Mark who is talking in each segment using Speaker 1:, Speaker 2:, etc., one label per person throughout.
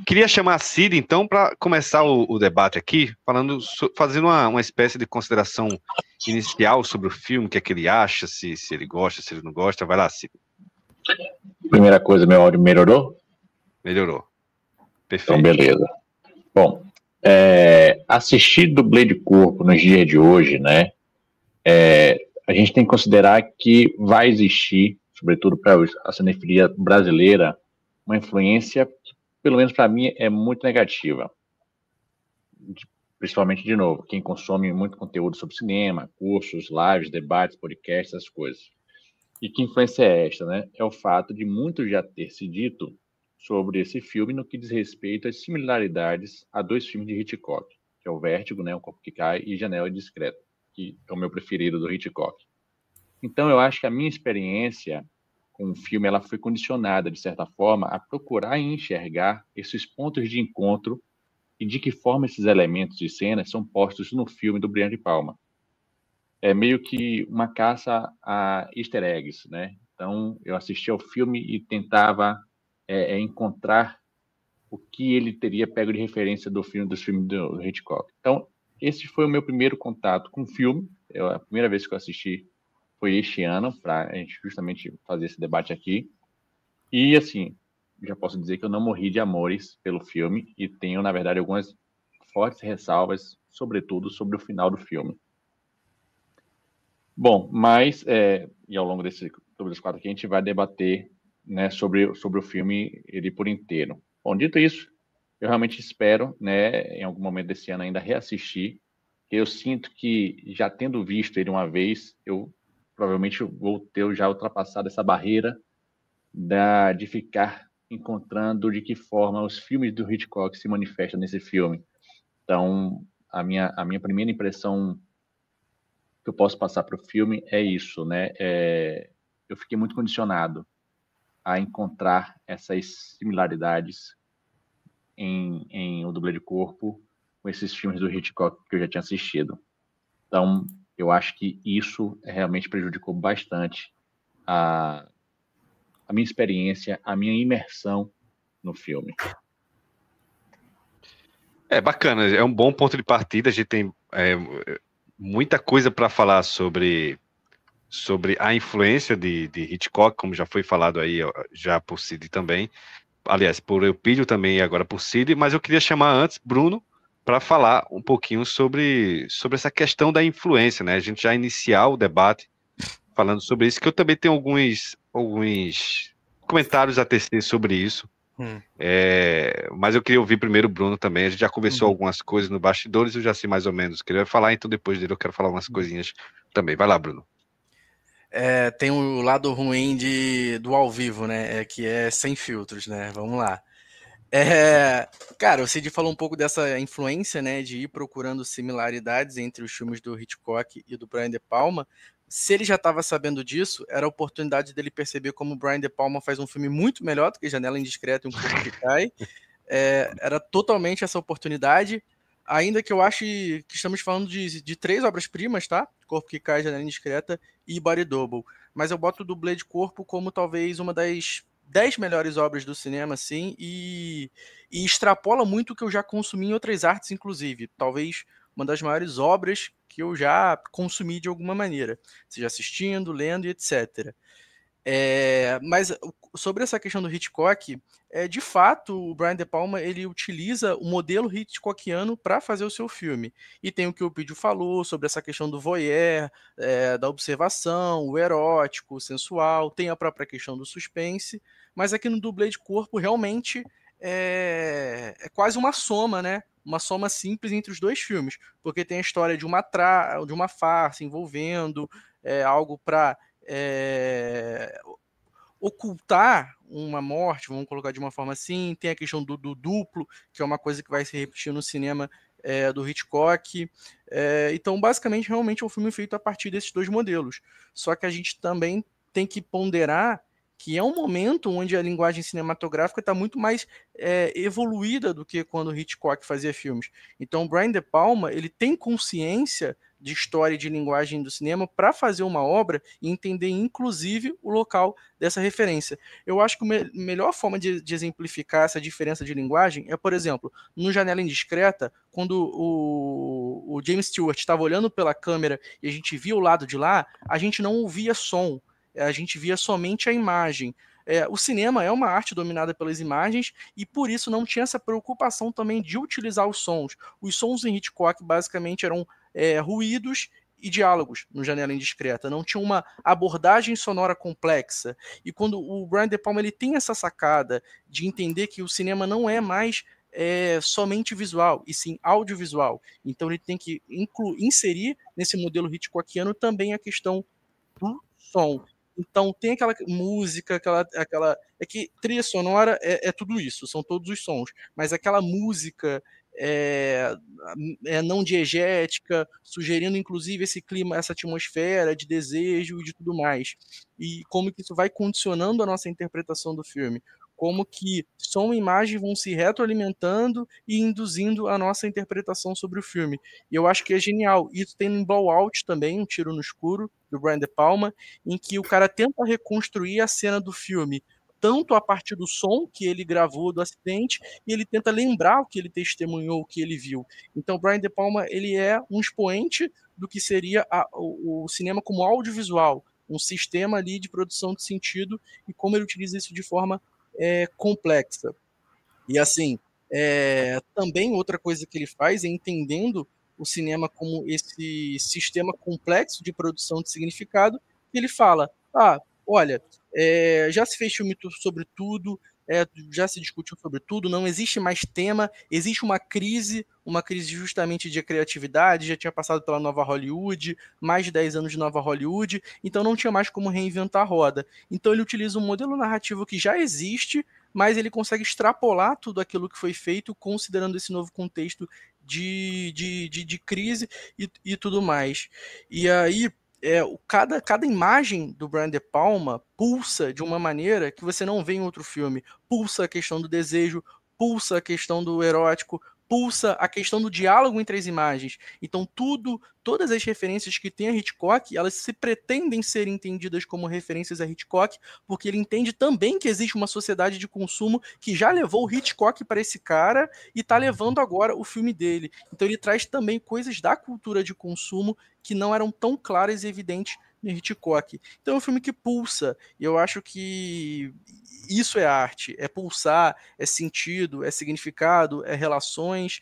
Speaker 1: Queria chamar a Cid, então, para começar o debate aqui, fazendo uma espécie de consideração inicial sobre o filme, o que é que ele acha, se ele gosta, se ele não gosta. Vai lá, Cid.
Speaker 2: Primeira coisa, meu áudio melhorou?
Speaker 1: Melhorou. Perfeito.
Speaker 2: Então, beleza. Bom, assistir dublê de corpo nos dias de hoje, né? A gente tem que considerar que vai existir, sobretudo para a cinefilia brasileira, uma influência que, pelo menos para mim, é muito negativa. Principalmente, de novo, quem consome muito conteúdo sobre cinema, cursos, lives, debates, podcasts, essas coisas. E que influência é esta, né? É o fato de muito já ter se dito sobre esse filme no que diz respeito às similaridades a dois filmes de Hitchcock, que é o Vértigo, né, O Corpo que Cai, e Janela Indiscreta, que é o meu preferido do Hitchcock. Então, eu acho que a minha experiência com o filme ela foi condicionada, de certa forma, a procurar e enxergar esses pontos de encontro e de que forma esses elementos de cena são postos no filme do Brian De Palma. É meio que uma caça a easter eggs, né? Então, eu assistia ao filme e tentava encontrar o que ele teria pego de referência dos filmes do Hitchcock. Então, esse foi o meu primeiro contato com o filme. A primeira vez que eu assisti foi este ano, para a gente justamente fazer esse debate aqui. E, assim, já posso dizer que eu não morri de amores pelo filme e tenho, na verdade, algumas fortes ressalvas, sobretudo sobre o final do filme. Bom, mas, e ao longo desses 4 aqui, a gente vai debater, né, sobre o filme ele por inteiro. Bom, dito isso, eu realmente espero, né, em algum momento desse ano ainda reassistir, porque eu sinto que, já tendo visto ele uma vez, eu provavelmente vou ter já ultrapassado essa barreira de ficar encontrando de que forma os filmes do Hitchcock se manifestam nesse filme. Então, a minha primeira impressão que eu posso passar para o filme é isso, né? Eu fiquei muito condicionado a encontrar essas similaridades em O Dublê de Corpo com esses filmes do Hitchcock que eu já tinha assistido. Então, eu acho que isso realmente prejudicou bastante a minha experiência, a minha imersão no filme.
Speaker 1: Bacana, é um bom ponto de partida. A gente tem muita coisa para falar sobre a influência de Hitchcock, como já foi falado aí, já por Cid também. Aliás, por Eupídio também e agora por Cid, mas eu queria chamar antes Bruno para falar um pouquinho sobre essa questão da influência, né? A gente já iniciar o debate falando sobre isso, que eu também tenho alguns comentários a tecer sobre isso. Mas eu queria ouvir primeiro o Bruno também. A gente já conversou algumas coisas no bastidores, eu já sei mais ou menos o que ele vai falar, então depois dele eu quero falar umas coisinhas também. Vai lá, Bruno.
Speaker 3: Tem o lado ruim do ao vivo, né? Que é sem filtros, né? Vamos lá. Cara, o Cid falou um pouco dessa influência, né? De ir procurando similaridades entre os filmes do Hitchcock e do Brian De Palma. Se ele já estava sabendo disso, era a oportunidade dele perceber como o Brian De Palma faz um filme muito melhor do que Janela Indiscreta e Um Corpo que Cai. Era totalmente essa oportunidade. Ainda que eu ache que estamos falando de 3 obras-primas, tá? Corpo que Cai, Janela Indiscreta e Body Double. Mas eu boto o Dublê de Corpo como talvez uma das 10 melhores obras do cinema, assim, e extrapola muito o que eu já consumi em outras artes, inclusive. Talvez uma das maiores obras que eu já consumi de alguma maneira, seja assistindo, lendo e etc. Mas sobre essa questão do Hitchcock, de fato, o Brian De Palma ele utiliza o modelo Hitchcockiano para fazer o seu filme. E tem o que o Pídio falou sobre essa questão do voyeur, da observação, o erótico, o sensual, tem a própria questão do suspense, mas aqui no Dublê de Corpo realmente é quase uma soma, né? Uma soma simples entre os dois filmes, porque tem a história de uma farsa envolvendo algo para ocultar uma morte, vamos colocar de uma forma assim. Tem a questão do duplo, que é uma coisa que vai se repetir no cinema do Hitchcock. Então, basicamente, realmente é um filme feito a partir desses dois modelos. Só que a gente também tem que ponderar que é um momento onde a linguagem cinematográfica está muito mais evoluída do que quando Hitchcock fazia filmes. Então, o Brian De Palma ele tem consciência de história e de linguagem do cinema para fazer uma obra e entender, inclusive, o local dessa referência. Eu acho que a melhor forma de exemplificar essa diferença de linguagem é, por exemplo, no Janela Indiscreta, quando o James Stewart estava olhando pela câmera e a gente via o lado de lá, a gente não ouvia som, a gente via somente a imagem. O cinema é uma arte dominada pelas imagens e por isso não tinha essa preocupação também de utilizar os sons. Os sons em Hitchcock basicamente eram ruídos e diálogos no Janela Indiscreta, não tinha uma abordagem sonora complexa. E quando o Brian De Palma ele tem essa sacada de entender que o cinema não é mais somente visual, e sim audiovisual. Então ele tem que inserir nesse modelo Hitchcockiano também a questão do som. Então tem aquela música, aquela. É que trilha sonora é tudo isso, são todos os sons. Mas aquela música não diegética, sugerindo inclusive esse clima, essa atmosfera de desejo e de tudo mais. E como que isso vai condicionando a nossa interpretação do filme. Como que som e imagem vão se retroalimentando e induzindo a nossa interpretação sobre o filme. E eu acho que é genial. Isso tem no Blowout também, Um Tiro no Escuro, do Brian De Palma, em que o cara tenta reconstruir a cena do filme, tanto a partir do som que ele gravou do acidente, e ele tenta lembrar o que ele testemunhou, o que ele viu. Então, o Brian De Palma ele é um expoente do que seria o cinema como audiovisual, um sistema ali de produção de sentido, e como ele utiliza isso de forma complexa. E assim, também outra coisa que ele faz é entendendo o cinema como esse sistema complexo de produção de significado, que ele fala, olha, já se fez filme sobre tudo, já se discutiu sobre tudo, não existe mais tema, existe uma crise justamente de criatividade, já tinha passado pela Nova Hollywood, mais de 10 anos de Nova Hollywood, então não tinha mais como reinventar a roda. Então ele utiliza um modelo narrativo que já existe, mas ele consegue extrapolar tudo aquilo que foi feito, considerando esse novo contexto de crise e tudo mais. E aí, cada imagem do Brian De Palma pulsa de uma maneira que você não vê em outro filme. Pulsa a questão do desejo, pulsa a questão do erótico, pulsa a questão do diálogo entre as imagens. Então, todas as referências que tem a Hitchcock, elas se pretendem ser entendidas como referências a Hitchcock, porque ele entende também que existe uma sociedade de consumo que já levou o Hitchcock para esse cara e está levando agora o filme dele. Então, ele traz também coisas da cultura de consumo que não eram tão claras e evidentes no Hitchcock. Então, é um filme que pulsa, e eu acho que isso é arte, é pulsar, é sentido, é significado, é relações,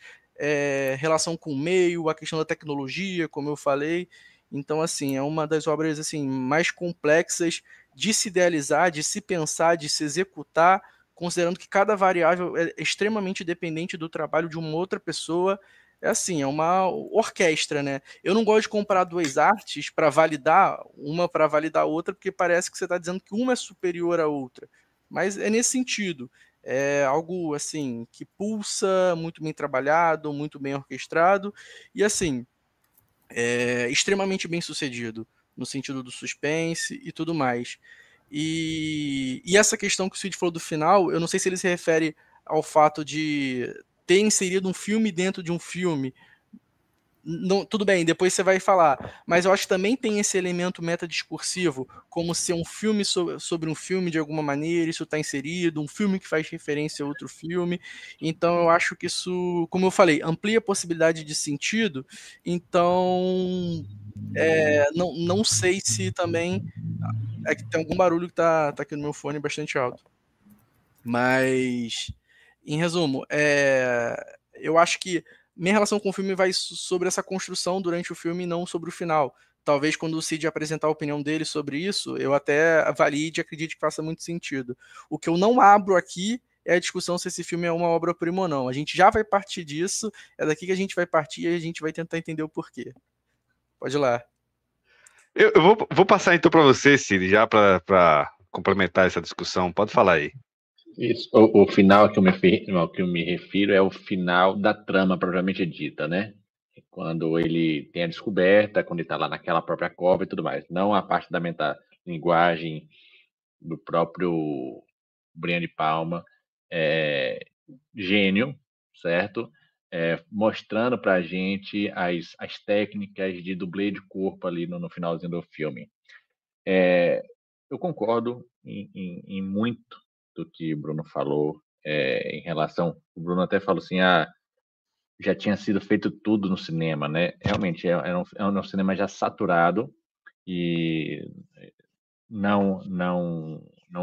Speaker 3: relação com o meio, a questão da tecnologia, como eu falei. Então, assim, é uma das obras assim mais complexas de se idealizar, de se pensar, de se executar, considerando que cada variável é extremamente dependente do trabalho de uma outra pessoa. É assim, é uma orquestra, né? Eu não gosto de comparar duas artes para validar a outra, porque parece que você está dizendo que uma é superior à outra. Mas é nesse sentido. É algo assim que pulsa, muito bem trabalhado, muito bem orquestrado e assim extremamente bem sucedido no sentido do suspense e tudo mais. E essa questão que o Cid falou do final, eu não sei se ele se refere ao fato de ter inserido um filme dentro de um filme. Não, tudo bem, depois você vai falar, mas eu acho que também tem esse elemento metadiscursivo, como ser um filme sobre um filme de alguma maneira, isso está inserido, um filme que faz referência a outro filme, então eu acho que isso, como eu falei, amplia a possibilidade de sentido, então não sei se também, é que tem algum barulho que tá aqui no meu fone bastante alto, mas em resumo, eu acho que minha relação com o filme vai sobre essa construção durante o filme e não sobre o final. Talvez quando o Cid apresentar a opinião dele sobre isso, eu até valide e acredite que faça muito sentido. O que eu não abro aqui é a discussão se esse filme é uma obra-prima ou não. A gente já vai partir disso, é daqui que a gente vai partir e a gente vai tentar entender o porquê. Pode ir lá.
Speaker 1: Eu vou passar então para você, Cid, já para complementar essa discussão. Pode falar aí.
Speaker 2: Isso. O final que eu me refiro é o final da trama propriamente dita, né? Quando ele tem a descoberta, quando ele está lá naquela própria cova e tudo mais. Não a parte da linguagem do próprio Brian De Palma, gênio, certo? mostrando para a gente as técnicas de dublê de corpo ali no finalzinho do filme. Eu concordo em muito do que o Bruno falou em relação. O Bruno até falou assim: já tinha sido feito tudo no cinema, né? Realmente é um cinema já saturado e não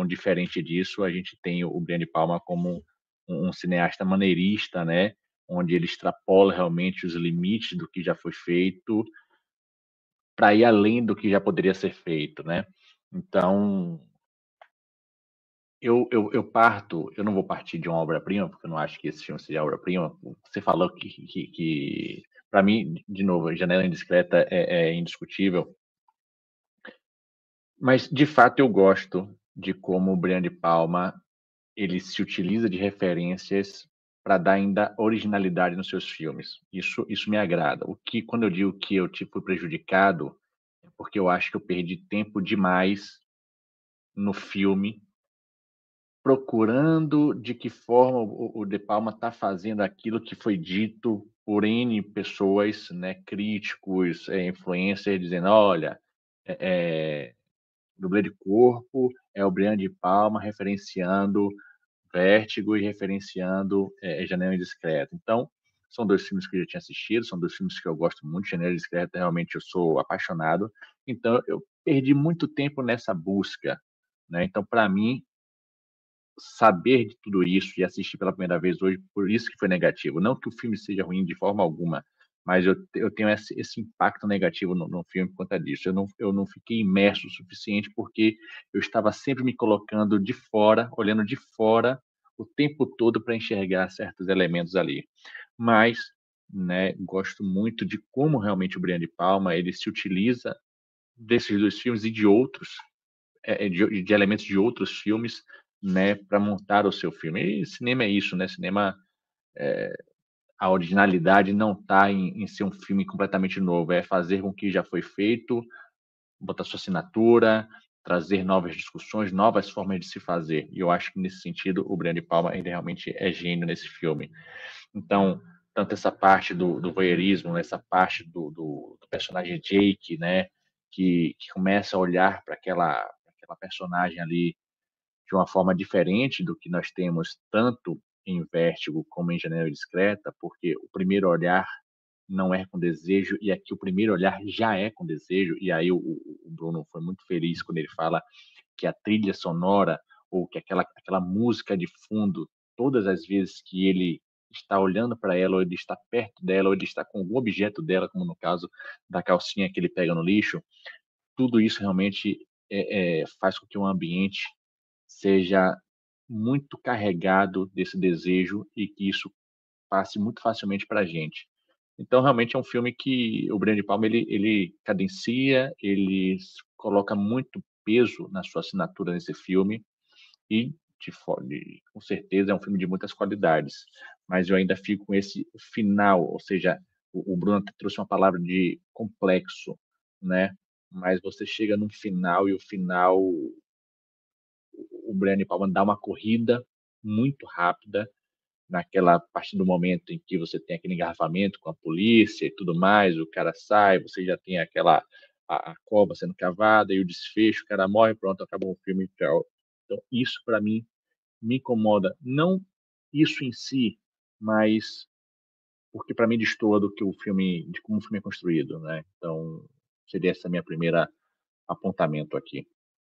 Speaker 2: diferente disso, a gente tem o Brian De Palma como um cineasta maneirista, né? Onde ele extrapola realmente os limites do que já foi feito para ir além do que já poderia ser feito, né? Então, eu não vou partir de uma obra-prima, porque eu não acho que esse filme seja obra-prima. Você falou que para mim, de novo, Janela Indiscreta é indiscutível, mas de fato eu gosto de como o Brian De Palma ele se utiliza de referências para dar ainda originalidade nos seus filmes. Isso me agrada. Quando eu digo que eu fui prejudicado, é porque eu acho que eu perdi tempo demais no filme procurando de que forma o De Palma está fazendo aquilo que foi dito por N pessoas, né, críticos, influencers, dizendo, olha, dublê de corpo é o Brian De Palma referenciando Vértigo e referenciando Janela Indiscreta. Então, são dois filmes que eu já tinha assistido, são dois filmes que eu gosto muito. Janela Indiscreta, realmente, eu sou apaixonado. Então, eu perdi muito tempo nessa busca, né? Então, para mim, saber de tudo isso e assistir pela primeira vez hoje, por isso que foi negativo. Não que o filme seja ruim de forma alguma, mas eu tenho esse impacto negativo no filme por conta disso. Eu não fiquei imerso o suficiente porque eu estava sempre me colocando de fora, olhando de fora o tempo todo para enxergar certos elementos ali. Mas, né, gosto muito de como realmente o Brian De Palma ele se utiliza desses dois filmes e de outros, de elementos de outros filmes, né, para montar o seu filme. E cinema é isso, né? Cinema, a originalidade não está em ser um filme completamente novo, é fazer com o que já foi feito, botar sua assinatura, trazer novas discussões, novas formas de se fazer. E eu acho que nesse sentido o Brian De Palma ele realmente é gênio nesse filme. Então, tanto essa parte do voyeurismo, essa parte do personagem Jake, né, que começa a olhar para aquela personagem ali de uma forma diferente do que nós temos tanto em Vértigo como em Janela Discreta, porque o primeiro olhar não é com desejo, e aqui o primeiro olhar já é com desejo, e aí o Bruno foi muito feliz quando ele fala que a trilha sonora, ou que aquela música de fundo, todas as vezes que ele está olhando para ela, ou ele está perto dela, ou ele está com algum objeto dela, como no caso da calcinha que ele pega no lixo, tudo isso realmente faz com que o ambiente seja muito carregado desse desejo e que isso passe muito facilmente para a gente. Então, realmente é um filme que o Brian De Palma ele cadencia, ele coloca muito peso na sua assinatura nesse filme e com certeza é um filme de muitas qualidades. Mas eu ainda fico com esse final, ou seja, o Bruno trouxe uma palavra de complexo, né? Mas você chega num final e o final o Brian De Palma dá uma corrida muito rápida naquela parte do momento em que você tem aquele engarrafamento com a polícia e tudo mais, o cara sai, você já tem a cova sendo cavada e o desfecho, o cara morre, pronto, acabou o filme, tchau. Então, isso para mim me incomoda, não isso em si, mas porque para mim destoa do que o filme, de como o filme é construído, né? Então, seria essa minha primeira apontamento aqui.